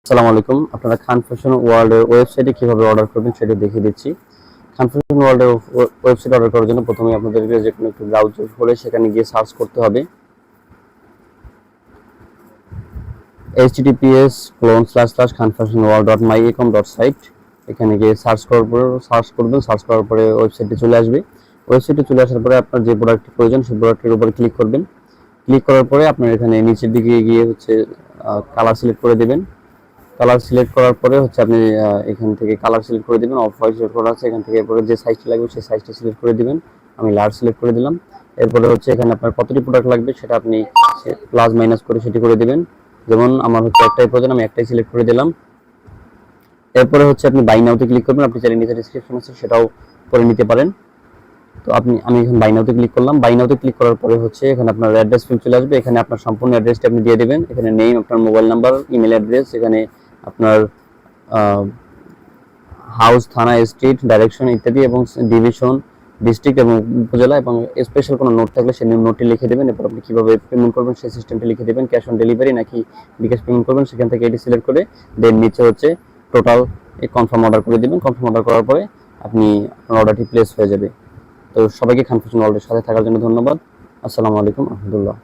আসসালামু আলাইকুম। আপনারা খান ফ্যাশন ওয়ার্ল্ডের ওয়েবসাইটে কিভাবে অর্ডার করবেন সেটা দেখিয়ে দিচ্ছি। খান ফ্যাশন ওয়ার্ল্ডের ওয়েবসাইট অর্ডার করার জন্য প্রথমে আপনাদেরকে যে কোনো একটি ব্রাউজার খুলে সেখানে গিয়ে সার্চ করতে হবে https://khanfashionworld.myecom.site। এখানে গিয়ে সার্চ করবেন। সার্চ করার পরে ওয়েবসাইটে চলে আসবে। ওয়েবসাইটে চলে আসার পরে আপনার যে প্রোডাক্টটি প্রয়োজন সেই প্রোডাক্টের উপর ক্লিক করবেন। ক্লিক করার পরে আপনার এখানে নিচের দিকে গিয়ে কালার সিলেক্ট করে দিবেন। কালার সিলেক্ট করার পরে আপনি এখান থেকে কালার সিলেক্ট করে দিবেন। অফ হোয়াইট সিলেক্ট করা আছে, এখান থেকে এরপরে যে সাইজটা লাগবে সেই সাইজটা সিলেক্ট করে দিবেন। আমি লার্জ সিলেক্ট করে দিলাম। এরপরে এখানে আপনার কতটি প্রোডাক্ট লাগবে সেটা আপনি প্লাস মাইনাস করে সেটি করে দিবেন। যেমন আমার একটাই প্রয়োজন, আমি একটাই সিলেক্ট করে দিলাম। এরপরে আপনি বাই নাওতে ক্লিক করবেন। আপনি চাইলে নিচে ডেসক্রিপশন আছে সেটাও করে নিতে পারেন। তো আমি এখন বাই নাওতে ক্লিক করলাম। বাই নাওতে ক্লিক করার পরে এখানে আপনার অ্যাড্রেস ফিল্ড চলে আসবে। এখানে আপনার সম্পূর্ণ অ্যাড্রেসটা আপনি দিয়ে দিবেন। এখানে নেম, আপনার মোবাইল নাম্বার, ইমেল অ্যাড্রেস, এখানে আপনার হাউস, থানা, স্ট্রিট, ডাইরেকশন ইত্যাদি এবং ডিভিশন, ডিস্ট্রিক্ট এবং উপজেলা এবং স্পেশাল কোনো নোট থাকলে সেই নোটটি লিখে দেবেন। এরপর আপনি কীভাবে পেমেন্ট করবেন সেই সিস্টেমটি লিখে দেবেন। ক্যাশ অন ডেলিভারি নাকি বিকাশ পেমেন্ট করবেন সেখান থেকে এটি সিলেক্ট করে দেন নিচে টোটাল কনফার্ম অর্ডার করে দেবেন। কনফার্ম অর্ডার করার পরে আপনার অর্ডারটি প্লেস হয়ে যাবে। তো সবাইকে খান ফ্যাশন ওয়ার্ল্ডের সাথে থাকার জন্য ধন্যবাদ। আসসালামু আলাইকুম রহমতুল্লাহ।